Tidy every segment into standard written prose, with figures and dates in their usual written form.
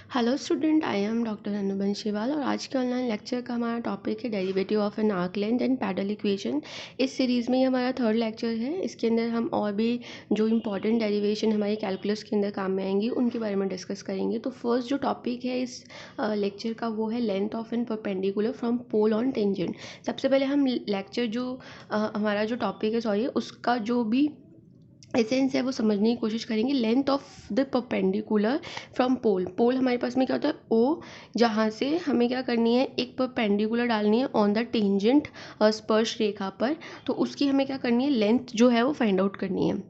Hello student, I am doctor Anu Banshiwal और आज के ऑनलाइन लेक्चर का हमारा टॉपिक है derivative of an arc length and pedal equation. इस सीरीज़ में ये हमारा थर्ड लेक्चर है। इसके अंदर हम और भी जो इम्पॉर्टेंट डेरिवेशन हमारे कैलकुलस के अंदर काम में आएंगी उनके बारे में डिस्कस करेंगे। तो फर्स्ट जो टॉपिक है इस लेक्चर का वो है length of an perpendicular from pole on tangent. सबसे पहले हम लेक्चर जो हमारा जो टॉपिक है उसका जो भी एसेंस है वो समझने की कोशिश करेंगे। Length of the perpendicular from pole. Pole हमारे पास में क्या होता है ओ, जहाँ से हमें क्या करनी है, एक परपेंडिकुलर डालनी है ऑन द टेंजेंट स्पर्श रेखा पर। तो उसकी हमें क्या करनी है, लेंथ जो है वो फाइंड आउट करनी है।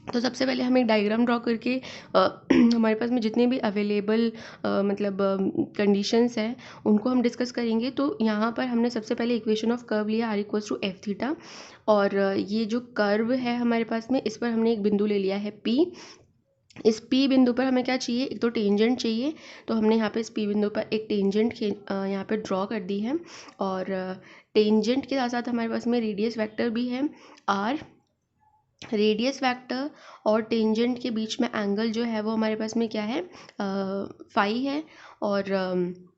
तो सबसे पहले हम एक डायग्राम ड्रॉ करके हमारे पास में जितने भी अवेलेबल मतलब कंडीशंस हैं उनको हम डिस्कस करेंगे। तो यहाँ पर हमने सबसे पहले इक्वेशन ऑफ कर्व लिया r equals to f theta. और ये जो कर्व है हमारे पास में, इस पर हमने एक बिंदु ले लिया है पी। इस पी बिंदु पर हमें क्या चाहिए, एक तो टेंजेंट चाहिए। तो हमने यहाँ पे इस पी बिंदु पर एक टेंजेंट यहाँ पे ड्रॉ कर दी है। और टेंजेंट के साथ साथ हमारे पास में रेडियस वेक्टर भी है आर। रेडियस वेक्टर और टेंजेंट के बीच में एंगल जो है वो हमारे पास में क्या है, फाई है। और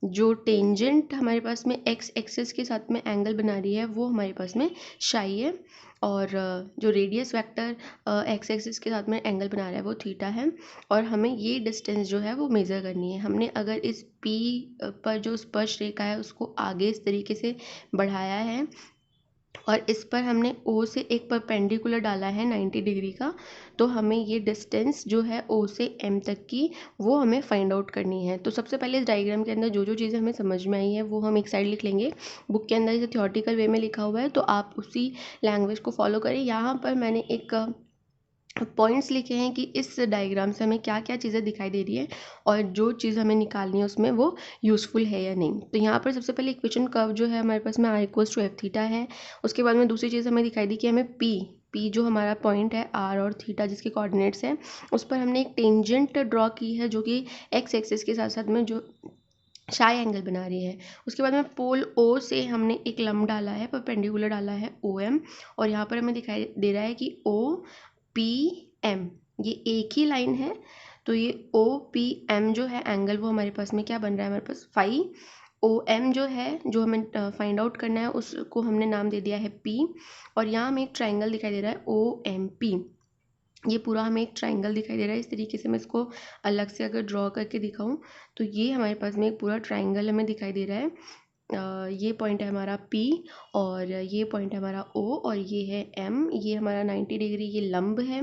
जो टेंजेंट हमारे पास में एक्स एक्सिस के साथ में एंगल बना रही है वो हमारे पास में शाई है। और जो रेडियस वेक्टर एक्स एक्सिस के साथ में एंगल बना रहा है वो थीटा है। और हमें ये डिस्टेंस जो है वो मेज़र करनी है। हमने अगर इस पी पर जो स्पर्श रेखा है उसको आगे इस तरीके से बढ़ाया है और इस पर हमने O से एक परपेंडिकुलर डाला है 90 डिग्री का। तो हमें ये डिस्टेंस जो है O से M तक की वो हमें फाइंड आउट करनी है। तो सबसे पहले इस डायग्राम के अंदर जो जो चीज़ें हमें समझ में आई है वो हम एक साइड लिख लेंगे। बुक के अंदर इसे थियोरेटिकल वे में लिखा हुआ है तो आप उसी लैंग्वेज को फॉलो करें। यहाँ पर मैंने एक पॉइंट्स लिखे हैं कि इस डायग्राम से हमें क्या क्या चीज़ें दिखाई दे रही है और जो चीज़ हमें निकालनी है उसमें वो यूज़फुल है या नहीं। तो यहाँ पर सबसे पहले इक्वेशन कर्व जो है हमारे पास में r equals to f theta है। उसके बाद में दूसरी चीज़ हमें दिखाई दी कि हमें पी जो हमारा पॉइंट है आर और थीटा जिसके कोऑर्डिनेट्स हैं उस पर हमने एक टेंजेंट ड्रॉ की है जो कि एक्स एक्सिस के साथ साथ में जो शाई एंगल बना रही है। उसके बाद में पोल ओ से हमने एक लंब डाला है, परपेंडिकुलर डाला है ओ एम। और यहाँ पर हमें दिखाई दे रहा है कि ओ पी एम ये एक ही लाइन है। तो ये ओ पी एम जो है एंगल वो हमारे पास में क्या बन रहा है, हमारे पास फाई। ओ एम जो है जो हमें फाइंड आउट करना है उसको हमने नाम दे दिया है पी। और यहाँ हमें एक ट्राइंगल दिखाई दे रहा है ओ एम पी। ये पूरा हमें एक ट्राइंगल दिखाई दे रहा है। इस तरीके से मैं इसको अलग से अगर ड्रॉ करके दिखाऊं तो ये हमारे पास में एक पूरा ट्राइंगल हमें दिखाई दे रहा है। ये पॉइंट है हमारा P और ये पॉइंट है हमारा O और ये है M। ये हमारा 90 डिग्री ये लंब है।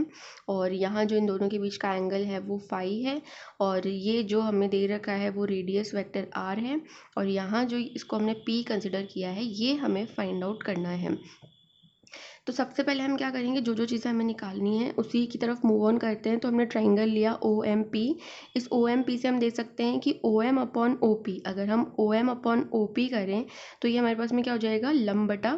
और यहाँ जो इन दोनों के बीच का एंगल है वो फाई है। और ये जो हमें दे रखा है वो रेडियस वेक्टर R है। और यहाँ जो इसको हमने P कंसिडर किया है ये हमें फाइंड आउट करना है। तो सबसे पहले हम क्या करेंगे, जो जो चीज़ें हमें निकालनी है उसी की तरफ मूव ऑन करते हैं। तो हमने ट्राइंगल लिया ओ एम पी। इस ओ एम पी से हम देख सकते हैं कि O M upon O P, अगर हम O M upon O P करें तो ये हमारे पास में क्या हो जाएगा, लंब बटा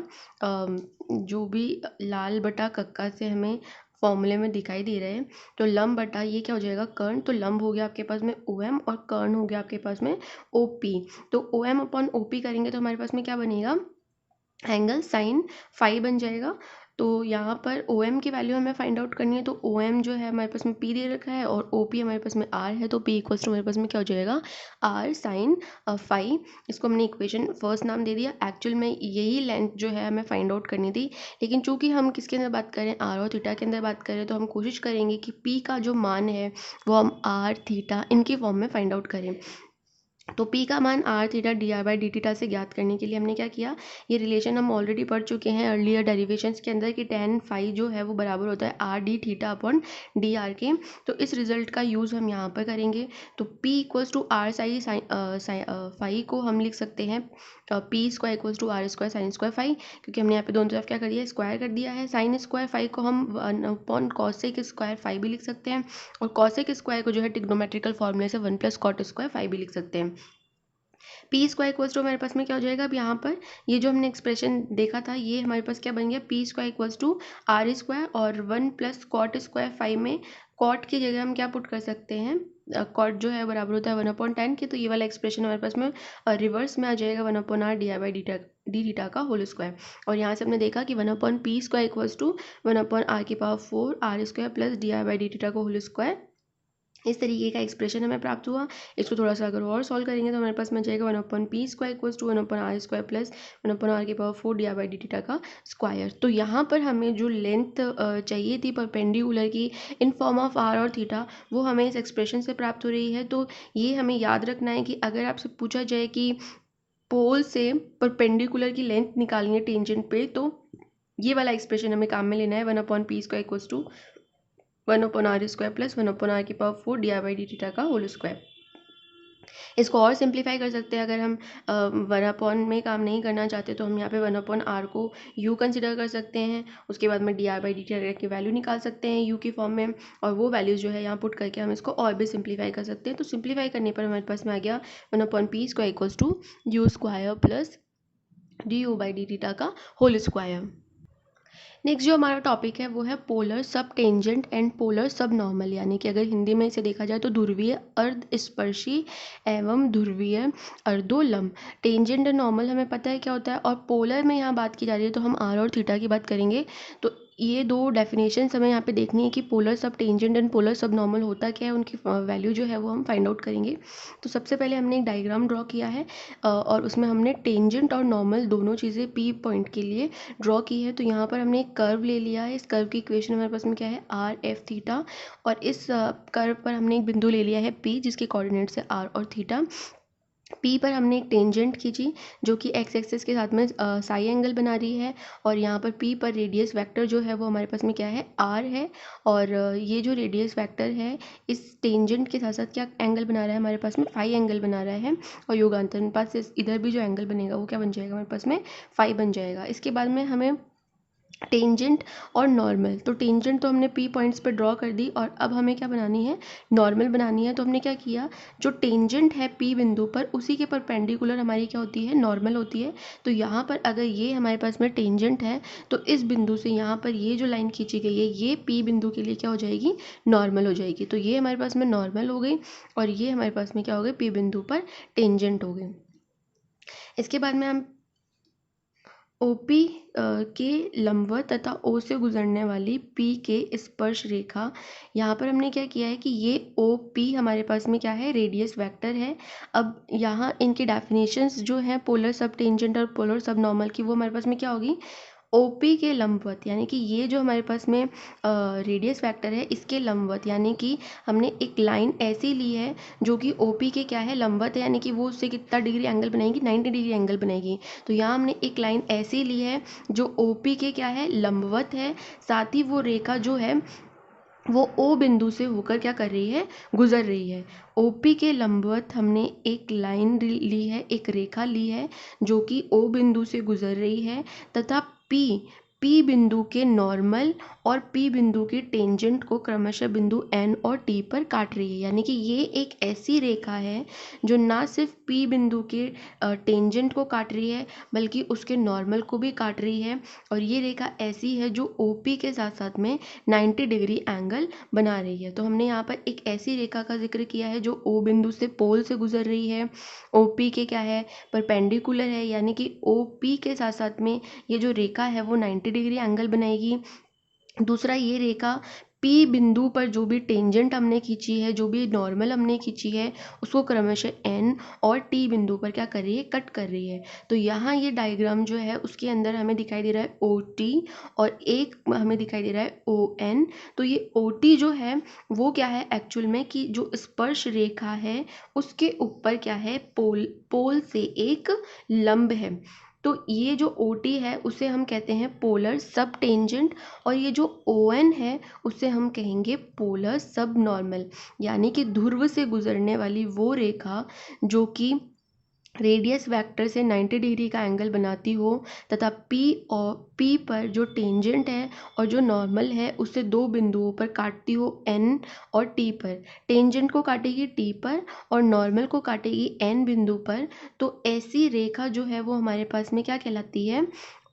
जो भी लाल बटा कक्का से हमें फॉर्मूले में दिखाई दे रहे हैं। तो लंब बटा ये क्या हो जाएगा, कर्ण। तो लंब हो गया आपके पास में ओ एम और कर्ण हो गया आपके पास में ओ पी। तो O M upon O P करेंगे तो हमारे पास में क्या बनेगा, एंगल साइन फाई बन जाएगा। तो यहाँ पर ओ एम की वैल्यू हमें फाइंड आउट करनी है। तो ओ एम जो है हमारे पास में पी दे रखा है और ओ पी हमारे पास में आर है। तो पी इक्वल्स टू हमारे पास में क्या हो जाएगा, आर साइन फाई। इसको हमने इक्वेशन फर्स्ट नाम दे दिया। एक्चुअल में यही लेंथ जो है हमें फाइंड आउट करनी थी, लेकिन चूंकि हम किसके अंदर बात करें, आर और थीटा के अंदर बात करें, तो हम कोशिश करेंगे कि पी का जो मान है वो हम आर थीटा इनके फॉर्म में फाइंड आउट करें। तो P का मान r theta d r by d theta से ज्ञात करने के लिए हमने क्या किया, ये रिलेशन हम ऑलरेडी पढ़ चुके हैं अर्लियर डेरिवेशंस के अंदर कि tan फाई जो है वो बराबर होता है R D theta upon d are के। तो इस रिजल्ट का यूज़ हम यहाँ पर करेंगे। तो P equals to r phi को हम लिख सकते हैं P square equals to r square sine square phi, क्योंकि हमने यहाँ पे दोनों तरफ क्या कर दिया, स्क्वायर कर दिया है। साइन स्क्वायर फाई को हम one upon cosec square phi भी लिख सकते हैं। और कॉसेक स्क्वायर को जो है टिग्नोमेट्रिकल फॉर्मूले से 1 प्लस कॉट स्क्वायर फाई भी लिख सकते हैं। पी स्क्वायर इक्वल्स टू हमारे पास में क्या हो जाएगा, अब यहाँ पर ये जो हमने एक्सप्रेशन देखा था ये हमारे पास क्या बन गया, p square equals to r square और 1 प्लस कॉट स्क्वायर फाइव में कॉट की जगह हम क्या पुट कर सकते हैं, कॉट जो है बराबर होता है 1/10 के। तो ये वाला एक्सप्रेशन हमारे पास में रिवर्स में आ जाएगा 1/r D r by d theta का होल स्क्वायर। और यहाँ से हमने देखा कि 1/p square equals to 1/r की power 4 r square plus d r by d theta का होल स्क्वायर इस तरीके का एक्सप्रेशन हमें प्राप्त हुआ। इसको थोड़ा सा अगर और सॉल्व करेंगे तो हमारे पास में जाएगा 1/p² equals to 1/r² plus 1/r⁴ dy/dt का स्क्वायर। तो यहाँ पर हमें जो लेंथ चाहिए थी परपेंडिकुलर की इन फॉर्म ऑफ r और थीटा, वो हमें इस एक्सप्रेशन से प्राप्त हो रही है। तो ये हमें याद रखना है कि अगर आपसे पूछा जाए कि पोल से परपेंडिकुलर की लेंथ निकालनी है टेंजेंट पे, तो ये वाला एक्सप्रेशन हमें काम में लेना है। 1/p² equals to 1/r² plus 1/r⁴ dy/dt का होल स्क्वायर। इसको और सिंप्लीफाई कर सकते हैं। अगर हम 1/, में काम नहीं करना चाहते तो हम यहाँ पे 1/r को u कंसिडर कर सकते हैं। उसके बाद में dy/dt की वैल्यू निकाल सकते हैं u की फॉर्म में, और वो वैल्यूज़ जो है यहाँ पुट करके हम इसको और भी सिंप्लीफाई कर सकते हैं। तो सिंप्लीफाई करने पर हमारे पास में आ गया 1/p² equals to u² plus du/dt का होल स्क्वायर। नेक्स्ट जो हमारा टॉपिक है वो है पोलर सब टेंजेंट एंड पोलर सब नॉर्मल, यानी कि अगर हिंदी में इसे देखा जाए तो ध्रुवीय अर्धस्पर्शी एवं ध्रुवीय अर्धोलंब। टेंजेंट एंड नॉर्मल हमें पता है क्या होता है, और पोलर में यहाँ बात की जा रही है तो हम आर और थीटा की बात करेंगे। तो ये दो डेफिनेशंस हमें यहाँ पे देखनी है कि पोलर सब टेंजेंट एंड पोलर सब नॉर्मल होता क्या है, उनकी वैल्यू जो है वो हम फाइंड आउट करेंगे। तो सबसे पहले हमने एक डायग्राम ड्रॉ किया है और उसमें हमने टेंजेंट और नॉर्मल दोनों चीज़ें पी पॉइंट के लिए ड्रॉ की है। तो यहाँ पर हमने एक कर्व ले लिया है। इस कर्व की इक्वेशन हमारे पास में क्या है, आर एफ थीटा, और इस कर्व पर हमने एक बिंदु ले लिया है पी जिसके कोऑर्डिनेट्स है आर और थीटा। पी पर हमने एक टेंजेंट खींची जो कि एक्स एक्सिस के साथ में साई एंगल बना रही है, और यहाँ पर पी पर रेडियस वेक्टर जो है वो हमारे पास में क्या है, आर है। और ये जो रेडियस वेक्टर है इस टेंजेंट के साथ साथ क्या एंगल बना रहा है, हमारे पास में फाई एंगल बना रहा है। और योगांतर अनुपात से इधर भी जो एंगल बनेगा वो क्या बन जाएगा, हमारे पास में फाई बन जाएगा। इसके बाद में हमें टेंजेंट और नॉर्मल, तो टेंजेंट तो हमने पी पॉइंट्स पे ड्रॉ कर दी, और अब हमें क्या बनानी है, नॉर्मल बनानी है। तो हमने क्या किया, जो टेंजेंट है पी बिंदु पर उसी के परपेंडिकुलर हमारी क्या होती है, नॉर्मल होती है। तो यहाँ पर अगर ये हमारे पास में टेंजेंट है तो इस बिंदु से यहाँ पर ये जो लाइन खींची गई है ये पी बिंदु के लिए क्या हो जाएगी, नॉर्मल हो जाएगी। तो ये हमारे पास में नॉर्मल हो गई, और ये हमारे पास में क्या हो गई, पी बिंदु पर टेंजेंट हो गई। इसके बाद में हम OP के लंबवत तथा O से गुजरने वाली P के स्पर्श रेखा, यहाँ पर हमने क्या किया है कि ये OP हमारे पास में क्या है, रेडियस वेक्टर है। अब यहाँ इनकी डेफिनेशंस जो है पोलर सब टेंजेंट और पोलर सब नॉर्मल की, वो हमारे पास में क्या होगी, OP के लंबवत, यानी कि ये जो हमारे पास में रेडियस वेक्टर है इसके लंबवत, यानी कि हमने एक लाइन ऐसी ली है जो कि OP के क्या है, लंबवत है, यानी कि वो उससे कितना डिग्री एंगल बनाएगी, 90 डिग्री एंगल बनाएगी। तो यहाँ हमने एक लाइन ऐसी ली है जो OP के क्या है, लंबवत है। साथ ही वो रेखा जो है वो O बिंदु से होकर क्या कर रही है, गुजर रही है। OP के लंबवत हमने एक लाइन ली है, एक रेखा ली है जो कि O बिंदु से गुजर रही है, तथा P बिंदु के नॉर्मल और P बिंदु की टेंजेंट को क्रमशः बिंदु N और T पर काट रही है। यानी कि ये एक ऐसी रेखा है जो ना सिर्फ P बिंदु के टेंजेंट को काट रही है बल्कि उसके नॉर्मल को भी काट रही है, और ये रेखा ऐसी है जो OP के साथ साथ में 90 डिग्री एंगल बना रही है। तो हमने यहाँ पर एक ऐसी रेखा का जिक्र किया है जो O बिंदु से पोल से गुजर रही है, OP के क्या है, परपेंडिकुलर है, यानी कि OP के साथ साथ में ये जो रेखा है वो 90 डिग्री एंगल बनाएगी। दूसरा, ये रेखा P बिंदु पर जो भी टेंजेंट हमने खींची है, जो भी नॉर्मल हमने खींची है, उसको क्रमशः N और T बिंदु पर क्या कर रही है, कट कर रही है। तो यहाँ ये डायग्राम जो है उसके अंदर हमें दिखाई दे रहा है OT और एक हमें दिखाई दे रहा है ON। तो ये OT जो है वो क्या है एक्चुअल में, कि जो स्पर्श रेखा है उसके ऊपर क्या है, पोल से एक लंब है। तो ये जो OT है उसे हम कहते हैं पोलर सब टेंजेंट, और ये जो ON है उसे हम कहेंगे पोलर सब नॉर्मल, यानी कि ध्रुव से गुजरने वाली वो रेखा जो कि रेडियस वेक्टर से 90 डिग्री का एंगल बनाती हो, तथा P पर जो टेंजेंट है और जो नॉर्मल है उससे दो बिंदुओं पर काटती हो, N और T पर। टेंजेंट को काटेगी T पर और नॉर्मल को काटेगी N बिंदु पर। तो ऐसी रेखा जो है वो हमारे पास में क्या कहलाती है,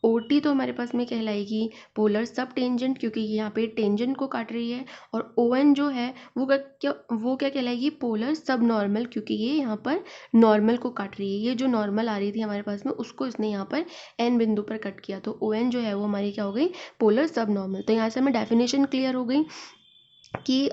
OT तो हमारे पास में कहलाएगी पोलर सब टेंजेंट, क्योंकि यहाँ पे टेंजेंट को काट रही है। और ON जो है वो क्या कहलाएगी, पोलर सब नॉर्मल, क्योंकि ये यहाँ पर नॉर्मल को काट रही है। ये जो नॉर्मल आ रही थी हमारे पास में उसको इसने यहाँ पर N बिंदु पर कट किया, तो ON जो है वो हमारी क्या हो गई, पोलर सब नॉर्मल। तो यहाँ से हमें डेफिनेशन क्लियर हो गई। कि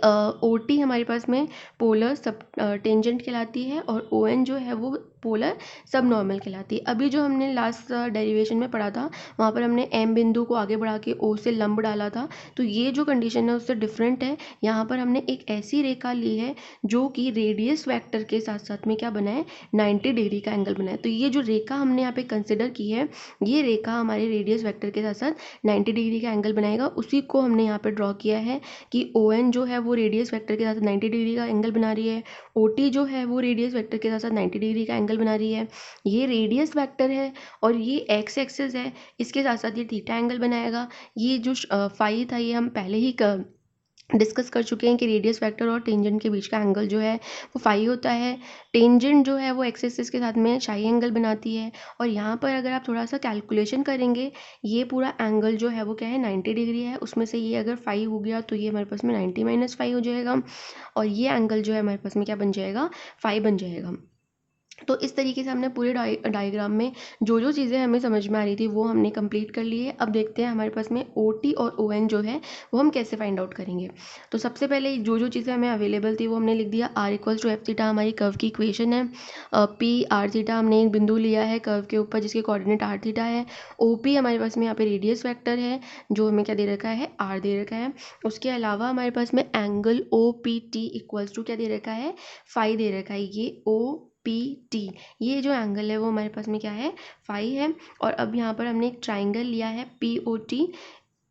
ओ टी हमारे पास में पोलर सब टेंजेंट कहलाती है और ओ एन जो है वो पोलर सब नॉर्मल कहलाती है। अभी जो हमने लास्ट डेरिवेशन में पढ़ा था वहाँ पर हमने एम बिंदु को आगे बढ़ा के ओ से लंब डाला था, तो ये जो कंडीशन है उससे डिफरेंट है। यहाँ पर हमने एक ऐसी रेखा ली है जो कि रेडियस वेक्टर के साथ साथ में क्या बनाए, 90 डिग्री का एंगल बनाए। तो ये जो रेखा हमने यहाँ पे कंसिडर की है, ये रेखा हमारे रेडियस वेक्टर के साथ साथ 90 डिग्री का एंगल बनाएगा, उसी को हमने यहाँ पे ड्रॉ किया है कि ओ एन जो है वो रेडियस वेक्टर के साथ 90 डिग्री का एंगल बना रही है, ओ टी जो है वो रेडियस वेक्टर के साथ साथ 90 डिग्री का एंगल बना रही है। ये रेडियस वेक्टर है और ये एक्स एक्सिस है, इसके साथ साथ ये थीटा एंगल बनाएगा। ये जो फाई था ये हम पहले ही डिस्कस कर चुके हैं कि रेडियस वेक्टर और टेंजेंट के बीच का एंगल जो है वो फाई होता है। टेंजेंट जो है वो एक्स एक्सिस के साथ में शाई एंगल बनाती है। और यहाँ पर अगर आप थोड़ा सा कैलकुलेशन करेंगे, ये पूरा एंगल जो है वो क्या है, 90 डिग्री है। उसमें से ये अगर फाई हो गया तो ये हमारे पास में 90 माइनस फाई हो जाएगा और ये एंगल जो है हमारे पास में क्या बन जाएगा, फाई बन जाएगा। तो इस तरीके से हमने पूरे डायग्राम में जो जो चीज़ें हमें समझ में आ रही थी वो हमने कंप्लीट कर ली है। अब देखते हैं हमारे पास में ओ टी और ओ एन जो है वो हम कैसे फाइंड आउट करेंगे। तो सबसे पहले जो जो चीज़ें हमें अवेलेबल थी वो हमने लिख दिया। R equals to f theta हमारी कर्व की इक्वेशन है। पी आर थीटा हमने एक बिंदु लिया है कर्व के ऊपर जिसके कोऑर्डिनेट आर थीटा है। ओ पी हमारे पास में यहाँ पे रेडियस वेक्टर है जो हमें क्या दे रखा है, आर दे रखा है। उसके अलावा हमारे पास में angle O P T equals to क्या दे रखा है, फाई दे रखा है। ये ओ पी टी, ये जो एंगल है वो हमारे पास में क्या है, फाई है। और अब यहाँ पर हमने एक ट्राइंगल लिया है P O T,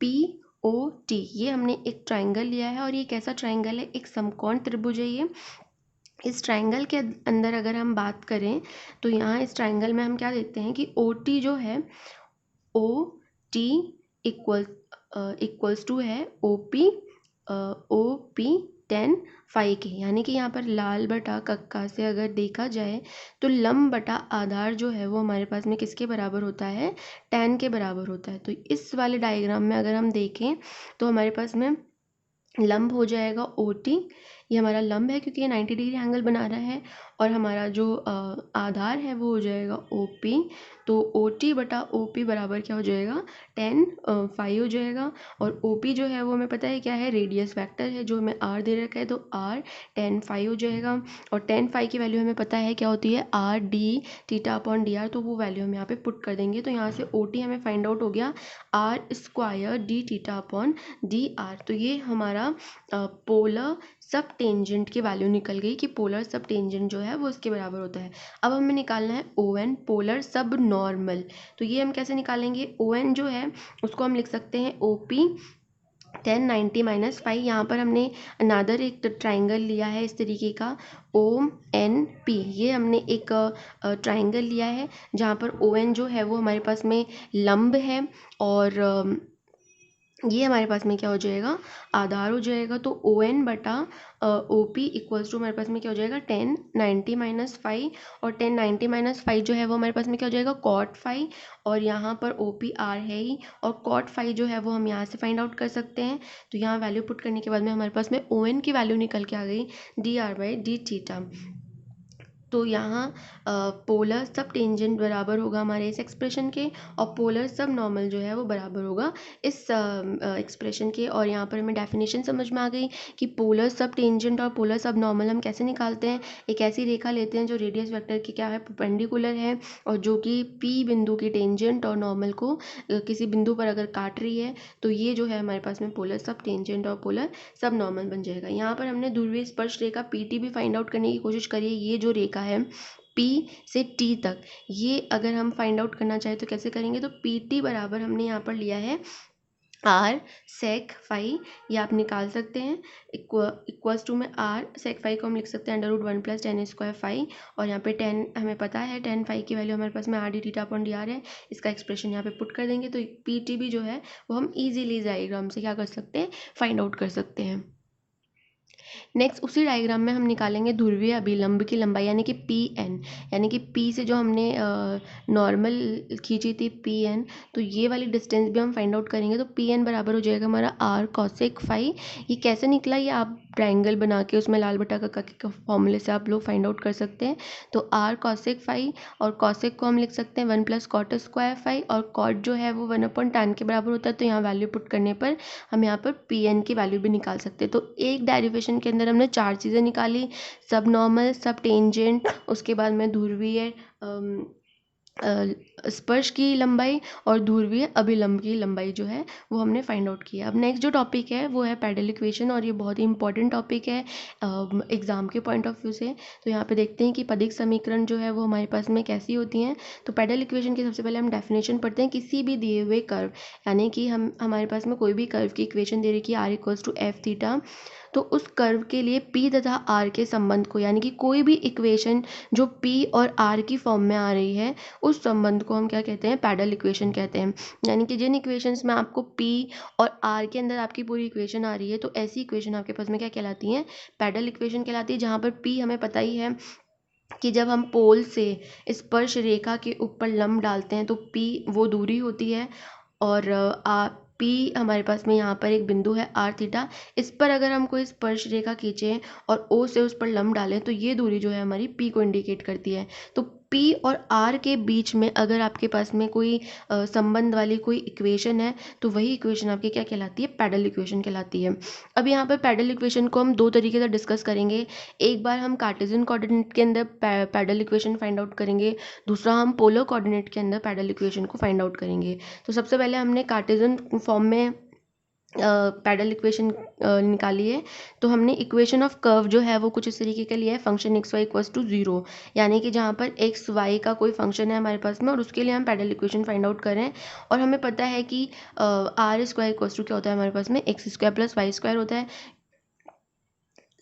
P O T, ये हमने एक ट्राइंगल लिया है और ये कैसा ट्राइंगल है, एक समकोण त्रिभुज है ये। इस ट्राइंगल के अंदर अगर हम बात करें तो यहाँ इस ट्राइंगल में हम क्या देखते हैं कि ओ टी जो है, ओ टी इक्वल्स टू है ओ पी टेन फाई के, यानी कि यहाँ पर लाल बटा कक्का से अगर देखा जाए तो लंब बटा आधार जो है वो हमारे पास में किसके बराबर होता है, टेन के बराबर होता है। तो इस वाले डायग्राम में अगर हम देखें तो हमारे पास में लंब हो जाएगा ओ टी, ये हमारा लंब है क्योंकि ये 90 डिग्री एंगल बना रहा है। और हमारा जो आधार है वो हो जाएगा ओ पी, तो ओ टी बटा ओ पी बराबर क्या हो जाएगा, 10 फाई हो जाएगा। और ओ पी जो है वो हमें पता है क्या है, रेडियस वेक्टर है जो हमें आर दे रखा है, तो आर 10 फाई हो जाएगा। और 10 फाई की वैल्यू हमें पता है क्या होती है, R D theta upon d r, तो वो वैल्यू हम यहाँ पे पुट कर देंगे। तो यहाँ से ओ टी हमें फाइंड आउट हो गया r square d theta upon d r. तो ये हमारा पोलर सब टेंजेंट की वैल्यू निकल गई कि पोलर सब टेंजेंट जो है वो इसके बराबर होता है। अब हमें निकालना है ओ एन, पोलर सब नॉर्मल। तो ये हम कैसे निकालेंगे, ओ एन जो है उसको हम लिख सकते हैं ओ पी 1090 माइनस फाइव। यहाँ पर हमने अनादर एक ट्राइंगल लिया है इस तरीके का, ओ एन पी, ये हमने एक ट्राइंगल लिया है जहाँ पर ओ एन जो है वो हमारे पास में लंब है और ये हमारे पास में क्या हो जाएगा, आधार हो जाएगा। तो ओ एन बटा ओ पी इक्वल्स टू हमारे पास में क्या हो जाएगा, 1090 माइनस फाइव। और 1090 माइनस फाइव जो है वो हमारे पास में क्या हो जाएगा, कॉट फाइव। और यहाँ पर ओ पी आर है ही और कॉट फाइव जो है वो हम यहाँ से फाइंड आउट कर सकते हैं। तो यहाँ वैल्यू पुट करने के बाद में हमारे पास में ओ एन की वैल्यू निकल के आ गई D r by d theta. तो यहाँ पोलर सब टेंजेंट बराबर होगा हमारे इस एक्सप्रेशन के और पोलर सब नॉर्मल जो है वो बराबर होगा इस एक्सप्रेशन के। और यहाँ पर हमें डेफिनेशन समझ में आ गई कि पोलर सब टेंजेंट और पोलर सब नॉर्मल हम कैसे निकालते हैं। एक ऐसी रेखा लेते हैं जो रेडियस वेक्टर की क्या है, परपेंडिकुलर है और जो कि पी बिंदु की टेंजेंट और नॉर्मल को किसी बिंदु पर अगर काट रही है, तो ये जो है हमारे पास में पोलर सब टेंजेंट और पोलर सब नॉर्मल बन जाएगा। यहाँ पर हमने ध्रुवीय स्पर्श रेखा पी टी भी फाइंड आउट करने की कोशिश करी है। ये जो रेखा है P से T तक, ये अगर हम फाइंड आउट करना चाहें तो कैसे करेंगे, तो पी टी बराबर हमने यहाँ पर लिया है आर सेक फाई, ये आप निकाल सकते हैं। इक्वल्स टू में आर सेक फाई को हम लिख सकते हैं under root 1 plus 10 square phi. और यहाँ पे 10 हमें पता है, 10 फाई की वैल्यू हमारे पास में R D theta upon d are है। इसका एक्सप्रेशन यहाँ पे पुट कर देंगे तो पी टी भी जो है वो हम ईजिली डायग्राम से क्या कर सकते हैं, फाइंड आउट कर सकते हैं। नेक्स्ट उसी डायग्राम में हम निकालेंगे ध्रुवीय अभिलंब की लंबाई यानी कि पी एन, यानी कि पी से जो हमने नॉर्मल खींची थी पी एन, तो ये वाली डिस्टेंस भी हम फाइंड आउट करेंगे। तो पी एन बराबर हो जाएगा हमारा आर कॉसेक फाई। ये कैसे निकला ये आप ट्रायंगल बना के उसमें लाल बटा का के फॉर्मूले से आप लोग फाइंड आउट कर सकते हैं। तो आर कॉसेक फाई, और कॉसेक को हम लिख सकते हैं 1 + कॉट स्क्वायर फाई, और कॉट जो है वो 1/tan के बराबर होता है। तो यहाँ वैल्यू पुट करने पर हम यहाँ पर पी एन की वैल्यू भी निकाल सकते हैं। तो एक डेरिवेशन के अंदर हमने 4 चीज़ें निकाली, सब नॉर्मल, सब टेंजेंट, उसके बाद में ध्रुवीय स्पर्श की लंबाई और ध्रुवीय अभिलंब की लंबाई जो है वो हमने फाइंड आउट किया। अब नेक्स्ट जो टॉपिक है वो है पैडल इक्वेशन, और ये बहुत ही इंपॉर्टेंट टॉपिक है एग्जाम के पॉइंट ऑफ व्यू से। तो यहाँ पे देखते हैं कि पदिक समीकरण जो है वो हमारे पास में कैसी होती हैं। तो पैडल इक्वेशन की सबसे पहले हम डेफिनेशन पढ़ते हैं। किसी भी दिए हुए कर्व, यानी कि हमारे पास में कोई भी कर्व की इक्वेशन दे रखी है r equals to f theta, तो उस कर्व के लिए पी तथा आर के संबंध को, यानी कि कोई भी इक्वेशन जो पी और आर की फॉर्म में आ रही है उस संबंध को हम क्या कहते हैं, पैडल इक्वेशन कहते हैं। यानी कि जिन इक्वेशंस में आपको पी और आर के अंदर आपकी पूरी इक्वेशन आ रही है, तो ऐसी इक्वेशन आपके पास में क्या कहलाती हैं, पैडल इक्वेशन कहलाती है। जहाँ पर पी हमें पता ही है कि जब हम पोल से स्पर्श रेखा के ऊपर लंब डालते हैं तो पी वो दूरी होती है, और पी हमारे पास में यहाँ पर एक बिंदु है आर थीटा। इस पर अगर हम कोई स्पर्श रेखा खींचें और ओ से उस पर लंब डालें तो ये दूरी जो है हमारी पी को इंडिकेट करती है। तो पी और आर के बीच में अगर आपके पास में कोई संबंध वाली कोई इक्वेशन है तो वही इक्वेशन आपकी क्या कहलाती है, पैडल इक्वेशन कहलाती है। अब यहाँ पर पैडल इक्वेशन को हम दो तरीके से डिस्कस करेंगे। एक बार हम कार्टेशियन कोऑर्डिनेट के अंदर पैडल इक्वेशन फाइंड आउट करेंगे, दूसरा हम पोलर कोऑर्डिनेट के अंदर पैडल इक्वेशन को फाइंड आउट करेंगे। तो सबसे पहले हमने कार्टेशियन फॉर्म में पैडल इक्वेशन निकाली है। तो हमने इक्वेशन ऑफ कर्व जो है वो कुछ इस तरीके के लिए है, function x y equals to 0, यानी कि जहाँ पर एक्स वाई का कोई फंक्शन है हमारे पास में और उसके लिए हम पैडल इक्वेशन फाइंड आउट करें। और हमें पता है कि आर स्क्वायर इक्वल्स टू क्या होता है हमारे पास में, x square plus y square होता है।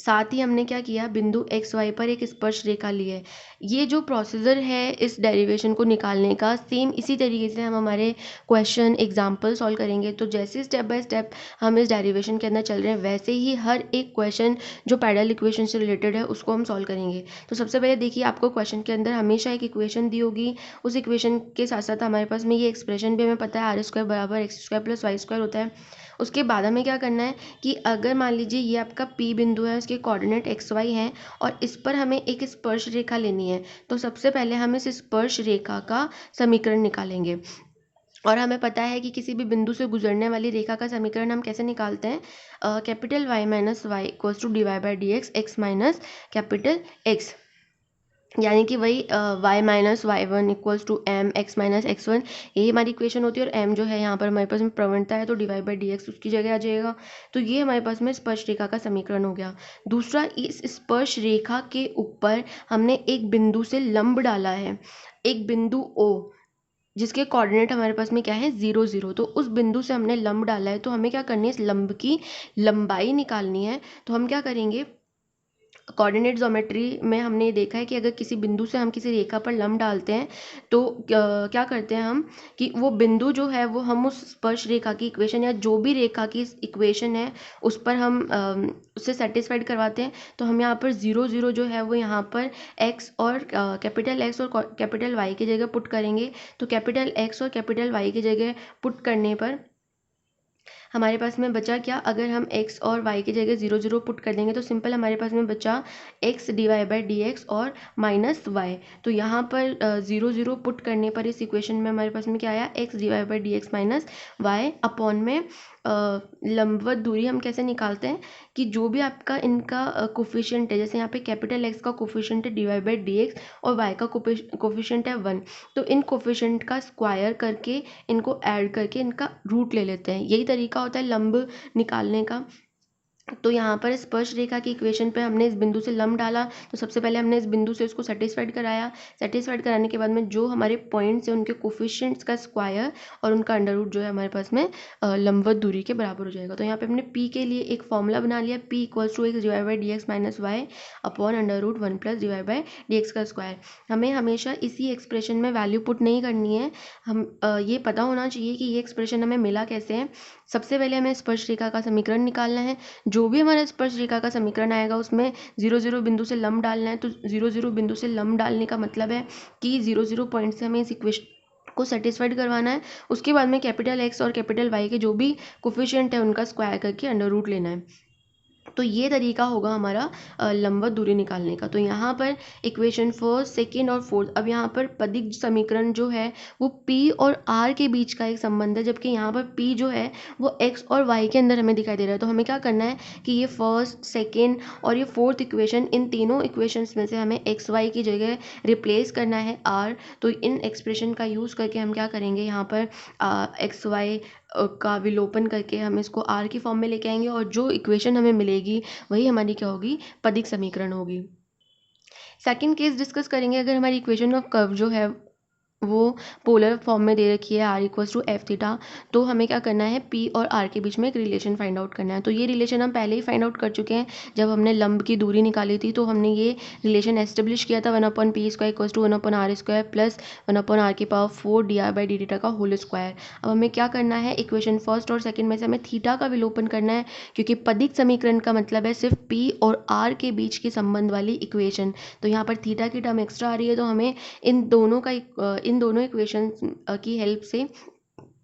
साथ ही हमने क्या किया, बिंदु एक्स वाई पर एक स्पर्श रेखा ली है। ये जो प्रोसीजर है इस डेरिवेशन को निकालने का, सेम इसी तरीके से हम हमारे क्वेश्चन एग्जाम्पल सॉल्व करेंगे। तो जैसे स्टेप बाय स्टेप हम इस डेरिवेशन के अंदर चल रहे हैं वैसे ही हर एक क्वेश्चन जो पैडल इक्वेशन से रिलेटेड है उसको हम सॉल्व करेंगे। तो सबसे पहले देखिए, आपको क्वेश्चन के अंदर हमेशा एक इक्वेशन दी होगी, उस इक्वेशन के साथ साथ हमारे पास में ये एक्सप्रेशन भी हमें पता है, आर स्क्वायर बराबर x square plus y square होता है। उसके बाद हमें क्या करना है कि अगर मान लीजिए ये आपका P बिंदु है, उसके कोऑर्डिनेट एक्स वाई हैं और इस पर हमें एक स्पर्श रेखा लेनी है, तो सबसे पहले हम इस स्पर्श रेखा का समीकरण निकालेंगे। और हमें पता है कि किसी भी बिंदु से गुजरने वाली रेखा का समीकरण हम कैसे निकालते हैं, capital y minus y equals to d y by d x, x minus capital x, यानी कि वही y minus y one equals to m x minus x one, यही हमारी इक्वेशन होती है। और m जो है यहाँ पर हमारे पास में प्रवणता है तो डिवाइड बाई डी एक्स उसकी जगह आ जाएगा। तो ये हमारे पास में स्पर्श रेखा का समीकरण हो गया। दूसरा, इस स्पर्श रेखा के ऊपर हमने एक बिंदु से लंब डाला है, एक बिंदु O जिसके कोऑर्डिनेट हमारे पास में क्या है 0 0, तो उस बिंदु से हमने लंब डाला है। तो हमें क्या करनी है, इस लंब की लंबाई निकालनी है। तो हम क्या करेंगे, कोऑर्डिनेट ज्योमेट्री में हमने देखा है कि अगर किसी बिंदु से हम किसी रेखा पर लंब डालते हैं तो क्या करते हैं हम कि वो बिंदु जो है वो हम उस स्पर्श रेखा की इक्वेशन या जो भी रेखा की इक्वेशन है उस पर हम उससे सेटिस्फाइड करवाते हैं। तो हम यहाँ पर 0 0 जो है वो यहाँ पर x और कैपिटल x और कैपिटल y की जगह पुट करेंगे। तो कैपिटल x और कैपिटल y की जगह पुट करने पर हमारे पास में बचा क्या, अगर हम x और y की जगह 0 0 पुट कर देंगे तो सिंपल हमारे पास में बचा x d y by d x और माइनस वाई। तो यहाँ पर 0 0 पुट करने पर इस इक्वेशन में हमारे पास में क्या आया, x d y by d x minus y upon में लंबवत दूरी हम कैसे निकालते हैं कि जो भी आपका इनका कोफिशिएंट है, जैसे यहाँ पे कैपिटल एक्स का कोफिशिएंट है d y by d x और वाई का कोफिशिएंट है 1, तो इन कोफिशिएंट का स्क्वायर करके इनको ऐड करके इनका रूट ले लेते हैं। यही तरीका होता है लंब निकालने का। तो यहाँ पर स्पर्श रेखा की इक्वेशन पे हमने इस बिंदु से लंब डाला, तो सबसे पहले हमने इस बिंदु से उसको सेटिस्फाइड कराया। सेटिस्फाइड कराने के बाद में जो हमारे पॉइंट्स हैं उनके कोफिशिएंट्स का स्क्वायर और उनका अंडर रूट जो है हमारे पास में लंबवत दूरी के बराबर हो जाएगा। तो यहाँ पे हमने p के लिए एक फॉर्मूला बना लिया, p equals to x divide by d x minus y upon under root 1 plus divide by d x का स्क्वायर। हमें हमेशा इसी एक्सप्रेशन में वैल्यू पुट नहीं करनी है, हम ये पता होना चाहिए कि ये एक्सप्रेशन हमें मिला कैसे है। सबसे पहले हमें स्पर्श रेखा का समीकरण निकालना है। जो भी हमारा स्पर्श रेखा का समीकरण आएगा उसमें 0 0 बिंदु से लंब डालना है। तो 0 0 बिंदु से लंब डालने का मतलब है कि 0 0 पॉइंट से हमें इस इक्वेशन को सेटिस्फाइड करवाना है। उसके बाद में कैपिटल एक्स और कैपिटल वाई के जो भी कोफिशिएंट है उनका स्क्वायर करके अंडर रूट लेना है। तो ये तरीका होगा हमारा लंबवत दूरी निकालने का। तो यहाँ पर इक्वेशन फर्स्ट, सेकंड और फोर्थ, अब यहाँ पर पदिक समीकरण जो है वो P और R के बीच का एक संबंध है, जबकि यहाँ पर P जो है वो X और Y के अंदर हमें दिखाई दे रहा है। तो हमें क्या करना है कि ये फर्स्ट, सेकेंड और ये फोर्थ इक्वेशन, इन तीनों इक्वेशंस में से हमें XY की जगह रिप्लेस करना है R। तो इन एक्सप्रेशन का यूज़ करके हम क्या करेंगे, यहाँ पर XY का विलोपन करके हम इसको R की फॉर्म में लेके आएंगे और जो इक्वेशन हमें मिलेगी वही हमारी क्या होगी, पदिक समीकरण होगी। सेकंड केस डिस्कस करेंगे। अगर हमारी इक्वेशन ऑफ कर्व जो है वो पोलर फॉर्म में दे रखी है r equals to f theta, तो हमें क्या करना है, p और r के बीच में एक रिलेशन फाइंड आउट करना है। तो ये रिलेशन हम पहले ही फाइंड आउट कर चुके हैं, जब हमने लंब की दूरी निकाली थी तो हमने ये रिलेशन एस्टेब्लिश किया था 1/p² equals to 1/r² plus 1/r⁴ dr/d का होल स्क्वायर। अब हमें क्या करना है, इक्वेशन फर्स्ट और सेकेंड में से हमें थीटा का विलोपन करना है, क्योंकि पदिक समीकरण का मतलब है सिर्फ p और r के बीच के संबंध वाली इक्वेशन। तो यहाँ पर थीटा की टर्म एक्स्ट्रा आ रही है, तो हमें इन दोनों इक्वेशन की हेल्प से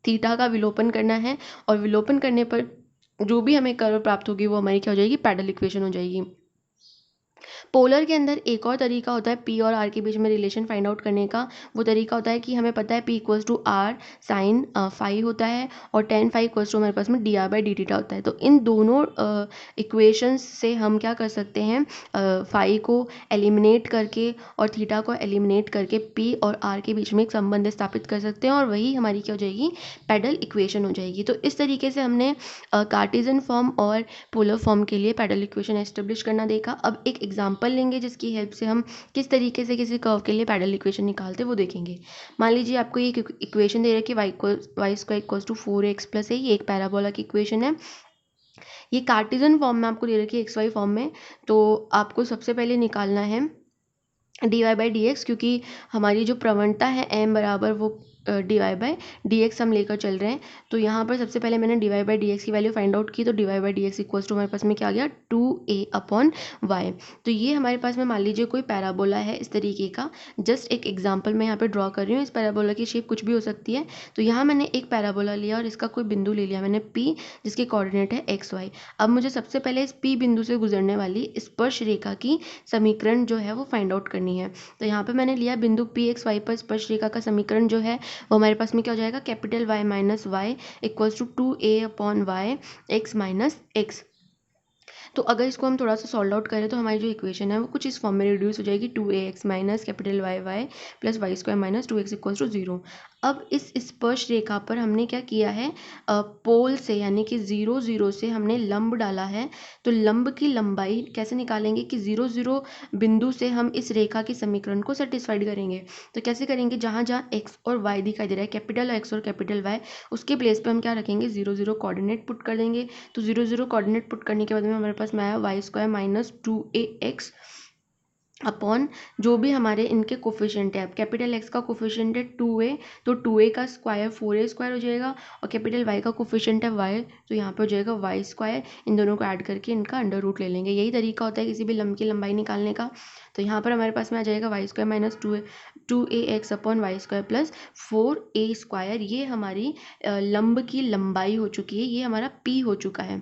थीटा का विलोपन करना है, और विलोपन करने पर जो भी हमें कर्व प्राप्त होगी वो हमारी क्या हो जाएगी, पैडल इक्वेशन हो जाएगी। पोलर के अंदर एक और तरीका होता है p और r के बीच में रिलेशन फाइंड आउट करने का। वो तरीका होता है कि हमें पता है p equals to r sine phi होता है और टेन फाई इक्वल्स टू हमारे पास में dr/dt होता है। तो इन दोनों इक्वेशंस से हम क्या कर सकते हैं, फाई को एलिमिनेट करके और थीटा को एलिमिनेट करके p और r के बीच में एक संबंध स्थापित कर सकते हैं, और वही हमारी क्या हो जाएगी, पैडल इक्वेशन हो जाएगी। तो इस तरीके से हमने कार्टेशियन फॉर्म और पोलर फॉर्म के लिए पैडल इक्वेशन एस्टेब्लिश करना देखा। अब एक एग्जांपल लेंगे जिसकी हेल्प से हम किस तरीके से किसी कर्व के लिए पैडल इक्वेशन निकालते हैं वो देखेंगे। मान लीजिए आपको ये इक्वेशन दे रखी है y² equals to 4x + a, ये एक पैराबोला की इक्वेशन है। ये कार्टेशियन फॉर्म में आपको दे रखी है xy फॉर्म में। तो आपको सबसे पहले निकालना है dy/dx, क्योंकि हमारी जो प्रवणता है m बराबर वो dy/dx हम लेकर चल रहे हैं। तो यहाँ पर सबसे पहले मैंने dy/dx की वैल्यू फाइंड आउट की, तो dy/dx इक्वल्स टू हमारे पास में क्या आ गया, 2a/y। तो ये हमारे पास में मान लीजिए कोई पैराबोला है इस तरीके का। जस्ट एक एग्जांपल मैं यहाँ पे ड्रॉ कर रही हूँ। इस पैराबोला की शेप कुछ भी हो सकती है। तो यहाँ मैंने एक पैराबोला लिया और इसका कोई बिंदु ले लिया मैंने p, जिसके कोऑर्डिनेट है xy। अब मुझे सबसे पहले इस p बिंदु से गुजरने वाली स्पर्श रेखा की समीकरण जो है वो फाइंड आउट करनी है। तो यहाँ पे मैंने लिया बिंदु p x y पर स्पर्श रेखा का समीकरण जो है वो हमारे पास में क्या हो जाएगा, capital Y minus y equals to 2a/y x minus x। तो अगर इसको हम थोड़ा सा सॉल्व आउट करें तो हमारी जो इक्वेशन है वो कुछ इस फॉर्म में रिड्यूस हो जाएगी, 2ax minus capital y plus y² minus 2x equals to 0। अब इस स्पर्श रेखा पर हमने क्या किया है, पोल से यानी कि 0 0 से हमने लंब डाला है। तो लंब की लंबाई कैसे निकालेंगे कि 0 0 बिंदु से हम इस रेखा के समीकरण को सेटिस्फाइड करेंगे। तो कैसे करेंगे, जहाँ जहाँ x और y दिखाई दे रहा है, कैपिटल x और कैपिटल y, उसके प्लेस पे हम क्या रखेंगे, 0 0 कोऑर्डिनेट पुट कर देंगे। तो 0 0 कोऑर्डिनेट पुट करने के बाद में हमारे पास में आया y² माइनस 2ax अपॉन जो भी हमारे इनके कोफिशिएंट है। अब कैपिटल x का कोफिशिएंट है 2a, तो 2a का स्क्वायर 4a² हो जाएगा, और कैपिटल y का कोफिशिएंट है y, तो यहाँ पे हो जाएगा y²। इन दोनों को ऐड करके इनका अंडर रूट ले लेंगे। यही तरीका होता है किसी भी लंब की लंबाई निकालने का। तो यहाँ पर हमारे पास में आ जाएगा y² minus 2ax upon y² plus 4a²। ये हमारी लंब की लंबाई हो चुकी है, ये हमारा p हो चुका है।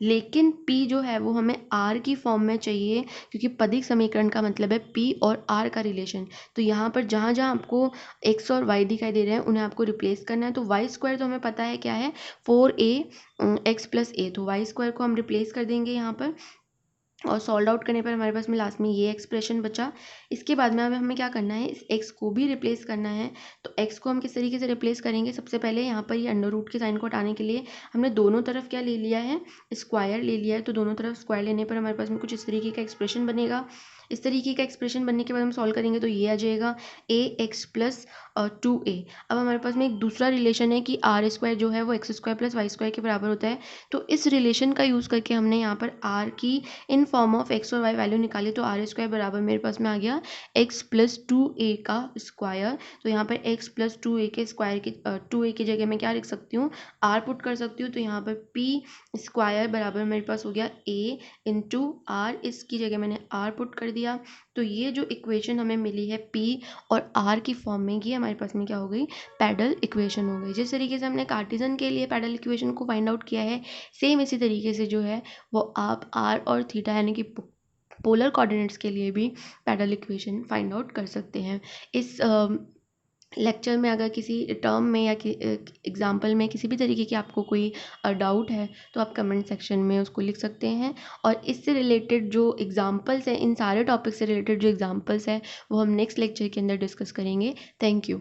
लेकिन p जो है वो हमें r की फॉर्म में चाहिए, क्योंकि पदिक समीकरण का मतलब है p और r का रिलेशन। तो यहाँ पर जहाँ जहाँ आपको x और y दिखाई दे रहे हैं उन्हें आपको रिप्लेस करना है। तो y² तो हमें पता है क्या है, 4ax प्लस a, तो y² को हम रिप्लेस कर देंगे यहाँ पर, और सॉल्व आउट करने पर हमारे पास में लास्ट में ये एक्सप्रेशन बचा। इसके बाद में अब हमें क्या करना है, इस x को भी रिप्लेस करना है। तो x को हम किस तरीके से रिप्लेस करेंगे, सबसे पहले यहाँ पर ये अंडर रूट के साइन को हटाने के लिए हमने दोनों तरफ क्या ले लिया है, स्क्वायर ले लिया है। तो दोनों तरफ स्क्वायर लेने पर हमारे पास में कुछ इस तरीके का एक्सप्रेशन बनेगा। इस तरीके का एक्सप्रेशन बनने के बाद हम सॉल्व करेंगे तो ये आ जाएगा ax प्लस 2a। अब हमारे पास में एक दूसरा रिलेशन है कि r² जो है वो x² प्लस y² के बराबर होता है। तो इस रिलेशन का यूज़ करके हमने यहाँ पर r की इन फॉर्म ऑफ x और y वैल्यू निकाली। तो r² बराबर मेरे पास में आ गया x प्लस 2a का स्क्वायर। तो यहाँ पर x प्लस 2a के स्क्वायर की 2a की जगह मैं क्या लिख सकती हूँ, r पुट कर सकती हूँ। तो यहाँ पर p² बराबर मेरे पास हो गया a इंटू r, इसकी जगह मैंने r पुट कर दिया। दिया तो ये जो इक्वेशन हमें मिली है P और R की फॉर्म में, ये हमारे पास में क्या हो गई, पैडल इक्वेशन हो गई। जिस तरीके से हमने कार्टेशियन के लिए पैडल इक्वेशन को फाइंड आउट किया है, सेम इसी तरीके से जो है वो आप R और थीटा यानी कि पोलर कोऑर्डिनेट्स के लिए भी पैडल इक्वेशन फाइंड आउट कर सकते हैं। इस लेक्चर में अगर किसी टर्म में या एग्जाम्पल में किसी भी तरीके की आपको कोई डाउट है तो आप कमेंट सेक्शन में उसको लिख सकते हैं। और इससे रिलेटेड जो एग्जाम्पल्स हैं, इन सारे टॉपिक से रिलेटेड जो एग्जाम्पल्स हैं वो हम नेक्स्ट लेक्चर के अंदर डिस्कस करेंगे। Thank you.